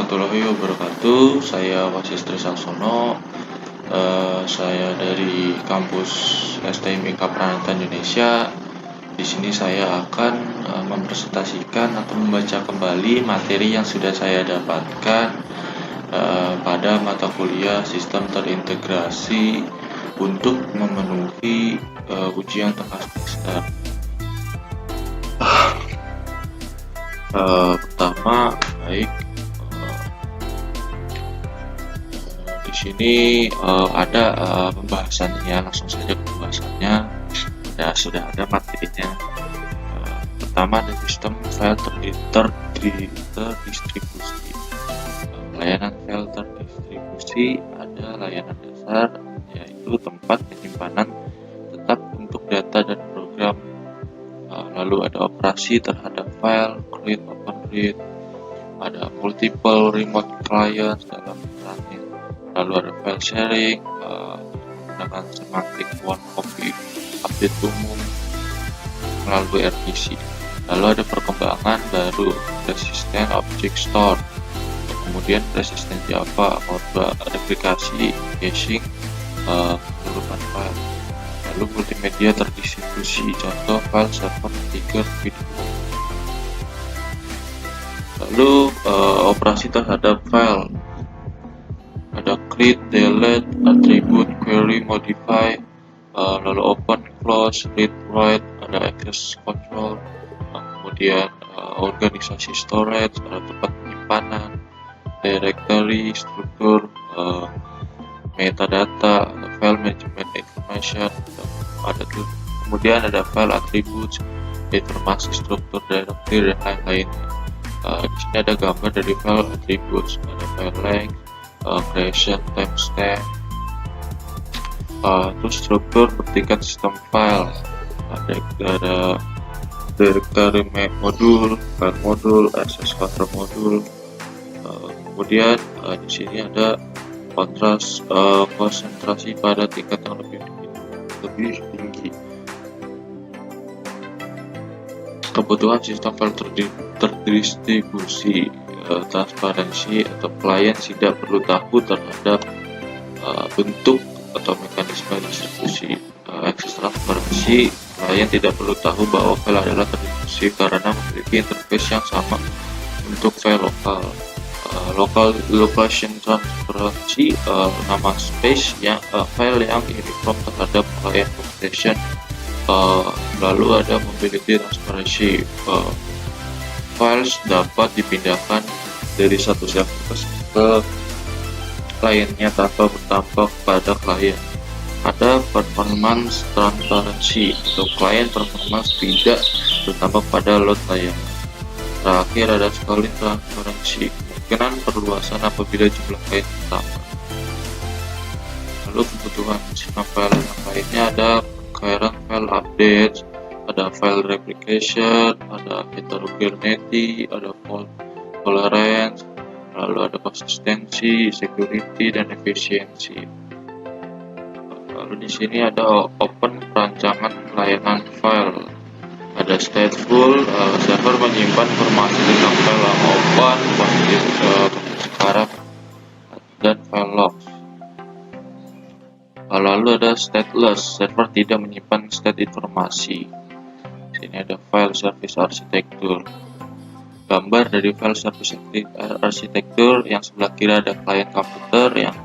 warahmatullahi wabarakatuh. Saya Wasis Trisaksono. Saya dari kampus STMIK Pranata Indonesia. Di sini saya akan mempresentasikan atau membaca kembali materi yang sudah saya dapatkan pada mata kuliah sistem terintegrasi untuk memenuhi ujian tengah semester. Pertama, di sini ada pembahasannya, langsung saja ke pembahasannya. Sudah ada materinya. Pertama, ada sistem file terdistribusi. Layanan file terdistribusi ada layanan dasar, yaitu tempat penyimpanan tetap untuk data dan program. Lalu ada operasi terhadap file, create, open, read. Ada multiple remote clients dalam internet. Lalu ada file sharing dengan semantik one copy, update umum melalui RPC. Lalu ada perkembangan baru, resistant object store, kemudian resistant Java, Modbus, replikasi, caching, pengurusan file. Lalu multimedia terdistribusi, contoh file server, figure, video. Lalu operasi terhadap file, ada create, delete, attribute, query, modify, lalu open, close, read, write, ada access control, kemudian organisasi storage, ada tempat penyimpanan, directory, struktur, metadata, file management information, kemudian ada file attributes, informasi struktur directory dan lain-lainnya. Di sini ada gambar dari file attributes, ada file length, creation, timestamp, terus struktur bertingkat sistem file, ada directory modul, file modul, access control modul. Kemudian di sini ada konsentrasi pada tingkat yang lebih tinggi. Kebutuhan sistem file terdistribusi, transparansi atau klien tidak perlu tahu terhadap bentuk atau mekanisme distribusi. Akses transparansi, klien tidak perlu tahu bahwa file adalah terdistribusi karena memiliki interface yang sama untuk file lokal. Local location transparansi, nama space yang file yang uniform terhadap client location. Lalu ada mobility transparansi, files dapat dipindahkan dari satu server ke kliennya tanpa bertampak pada klien. Ada performance transparansi, untuk klien performance tidak bertampak pada load layanan. Terakhir ada scaling transparansi, kemungkinan perluasan apabila jumlah klien bertambah. Lalu kebutuhan sistem file yang lainnya ada concurrent file updates, ada file replication, ada heterogeneity, ada fault tolerance, lalu ada konsistensi, security, dan efisiensi. Lalu di sini ada open perancangan layanan file, ada stateful, server menyimpan informasi tentang file yang open, kondisi sekarang, dan file logs. Lalu ada stateless, server tidak menyimpan state informasi. Di sini ada file service architecture, gambar dari file service architecture. Yang sebelah kiri ada klien komputer, yang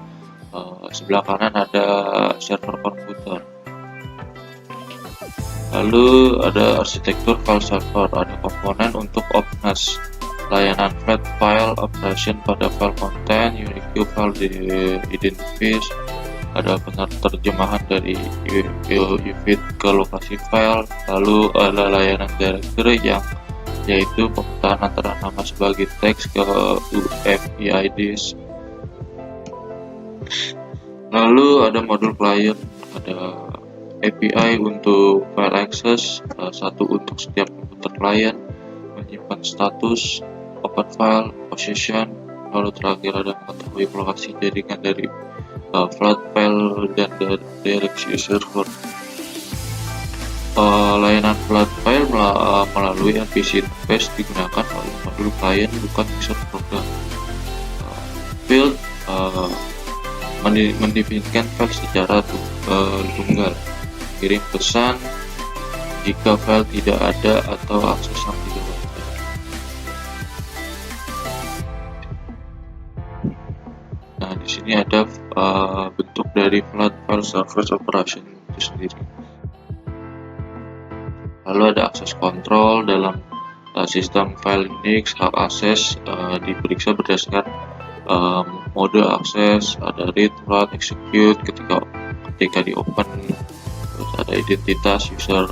sebelah kanan ada server komputer. Lalu ada arsitektur file server, ada komponen untuk openness, layanan flat file operation pada file content, unique file identifiers, ada penerjemahan dari UFID ke lokasi file. Lalu ada layanan directory yaitu pemetaan antara nama sebagai teks ke UFIDs. Lalu ada modul client, ada API untuk file access, satu untuk setiap komputer klien, menyimpan status, open file, position. Lalu terakhir ada mengetahui lokasi jaringan dari flat file dan directory server. Layanan flat file melalui RPC interface digunakan oleh modul klien, bukan user program. field mendefinisikan file secara tunggal. Kirim pesan jika file tidak ada atau akses yang tidak wajar. Nah, di sini ada bentuk dari file service operation itu sendiri. Lalu ada akses kontrol dalam sistem file Unix. Hak akses diperiksa berdasarkan mode akses, ada read, write, execute ketika di open. Terus ada identitas user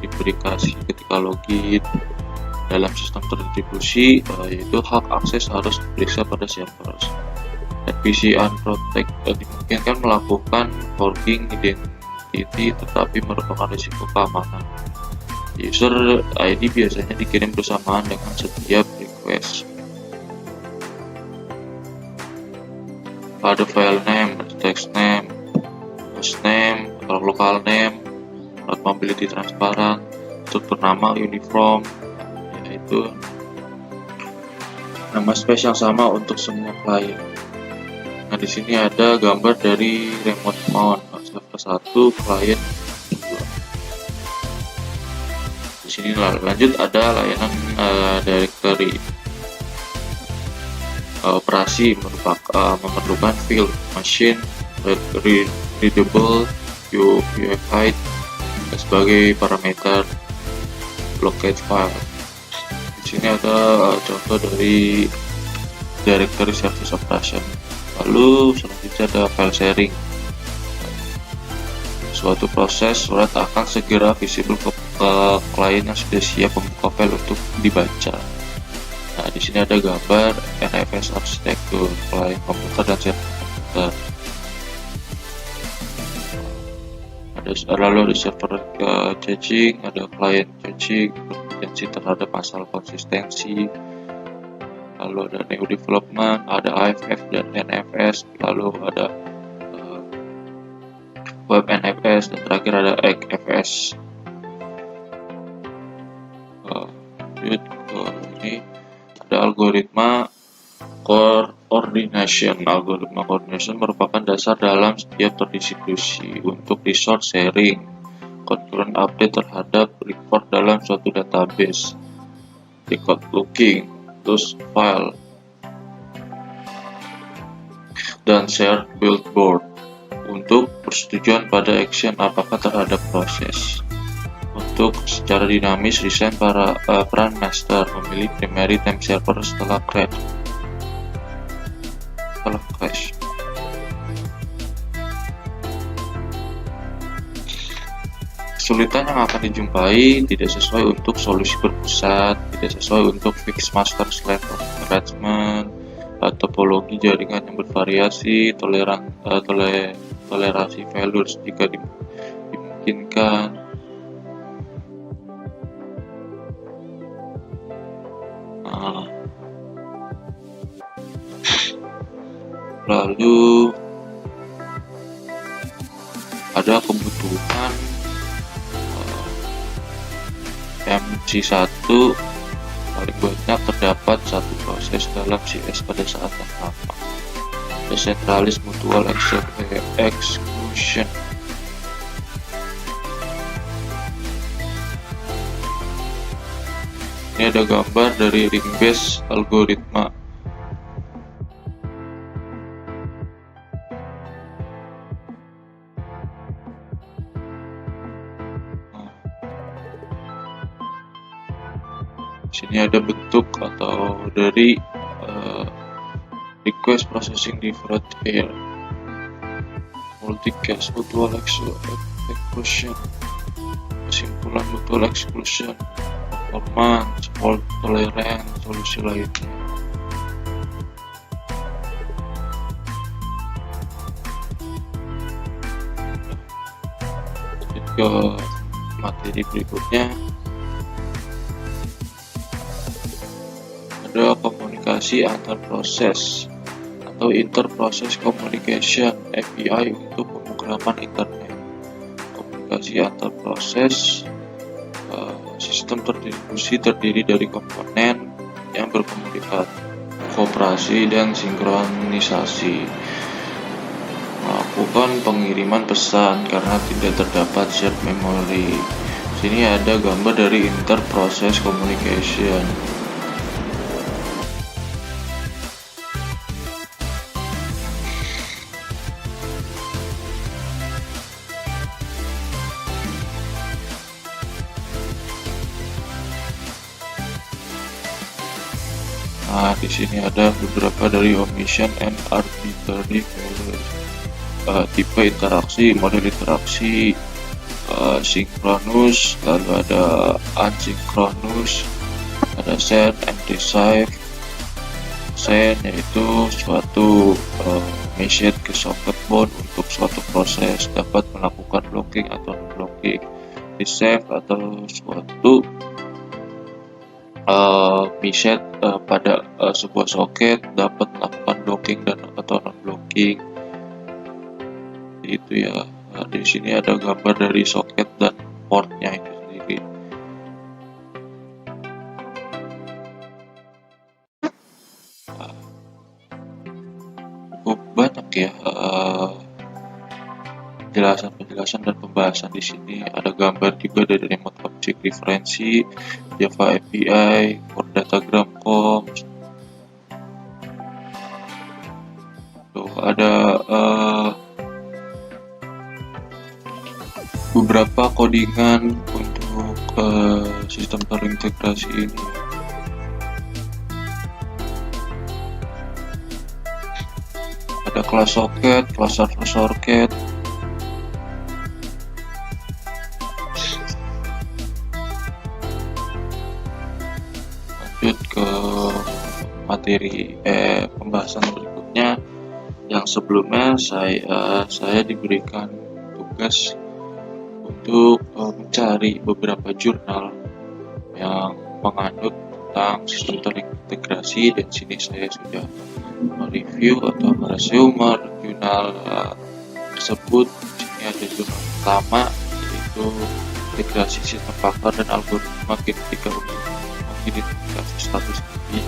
diverifikasi ketika login. Dalam sistem terdistribusi, yaitu hak akses harus diperiksa pada server. PC unprotected dimungkinkan melakukan forking identity tetapi merupakan risiko keamanan. User ID biasanya dikirim bersamaan dengan setiap request. Ada file name, text name, host name, local name, mobility transparent, struktur nama uniform, yaitu nama space yang sama untuk semua klien. Nah, di sini ada gambar dari remote mount server 1, klien 2. Di sini lanjut ada layanan directory. Operasi memerlukan field machine readable UEFI sebagai parameter locate file. Di sini ada contoh dari directory service operation. Lalu selanjutnya ada file sharing. Suatu proses surat akan segera visible ke klien yang sudah siap membuka file untuk dibaca. Nah, di sini ada gambar NFS arsitektur klien komputer dan server komputer. Lalu ada server caching, ada client caching, berpotensi terhadap masalah konsistensi. Lalu ada new development, ada AFF dan NFS, lalu ada web NFS, dan terakhir ada XFS. Ini ada algoritma coordination. Algoritma coordination merupakan dasar dalam setiap terdistribusi untuk resource sharing, concurrent update terhadap record dalam suatu database, record looking, terus file, dan shared build board untuk persetujuan pada action apakah terhadap proses. Untuk secara dinamis, resign peran master memilih primary time server setelah crash. Kesulitan yang akan dijumpai tidak sesuai untuk solusi berpusat, tidak sesuai untuk fixed master slave arrangement, topologi jaringan yang bervariasi, toleransi failures jika dimungkinkan. Lalu ada kebutuhan MC1 paling banyak terdapat satu proses dalam CS pada saat yang sama. Decentralized mutual exclusion. Ini ada gambar dari ring based algoritma. Sini ada bentuk atau dari request processing different here, multicast mutual exclusion, kesimpulan mutual exclusion, performance, fault tolerance, solusi lainnya. Ke materi berikutnya. Ada komunikasi antar proses atau interprocess communication API untuk pemrograman internet. Komunikasi antar proses, sistem terdistribusi terdiri dari komponen yang berkomunikasi koperasi dan sinkronisasi. Melakukan pengiriman pesan karena tidak terdapat shared memory. Sini ada gambar dari inter-process communication. Nah, di sini ada beberapa dari omission and arbitrary values. Tipe interaksi, model interaksi, synchronous, lalu ada asynchronous, ada send, anti-save. Send yaitu suatu message ke socket bound untuk suatu proses dapat melakukan blocking atau unblocking. Di-save atau suatu message pada sebuah socket dapat melakukan blocking dan atau non-blocking. Itu ya. Di sini ada gambar dari socket dan portnya itu sendiri. Cukup banyak ya penjelasan dan pembahasan di sini. Ada gambar juga dari remote object referensi, Java API, Core Datagram Comps. Tuh ada beberapa codingan untuk sistem terintegrasi ini. Ada kelas socket, kelas server socket. Lanjut ke materi pembahasan berikutnya. Yang sebelumnya saya diberikan tugas untuk mencari beberapa jurnal yang menganut tentang sistem terintegrasi, dan sini saya sudah mereview atau meresume jurnal tersebut. Sini ada jurnal pertama, yaitu integrasi sistem faktor dan algoritma ketika untuk mengidentifikasi status ini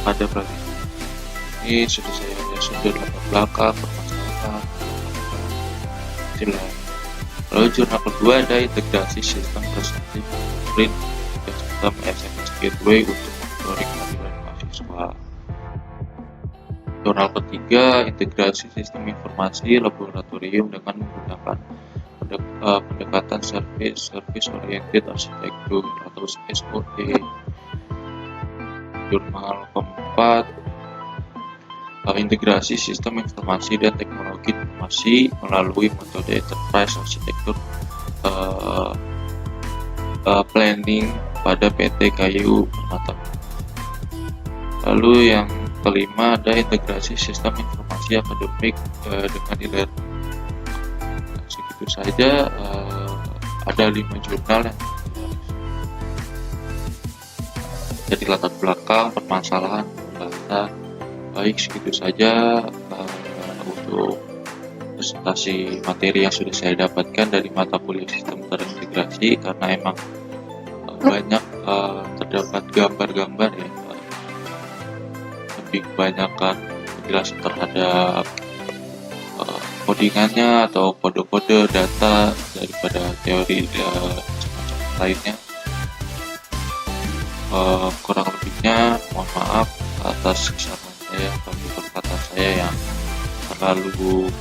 pada praktik. Ini sudah saya sudut latar belakang permasalahan jelas. Lalu jurnal kedua ada integrasi sistem prestasi print dan sistem SMS gateway untuk monitoring aliran mahasiswa. Jurnal ketiga integrasi sistem informasi laboratorium dengan menggunakan pendekatan service oriented architecture atau SOA. Jurnal keempat integrasi sistem informasi dan teknologi informasi melalui metode enterprise architecture planning pada PT Kayu Permata. Lalu yang kelima ada integrasi sistem informasi akademik dengan e-learning. Segitu saja, ada 5 jurnal yang jadi latar belakang permasalahan pembahasan. Baik, segitu saja untuk presentasi materi yang sudah saya dapatkan dari mata kuliah sistem terintegrasi, karena emang banyak terdapat gambar-gambar ya, lebih kebanyakan penjelasan terhadap codingannya atau kode-kode data daripada teori semacam lainnya. Kurang lebihnya mohon maaf atas kesalahan saya atau perkataan saya yang terlalu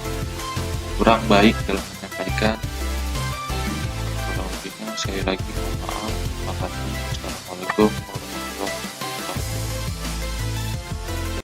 kurang baik dalam menyampaikan. Kurang lebihnya sekali lagi mohon maaf. Terima kasih. Assalamualaikum.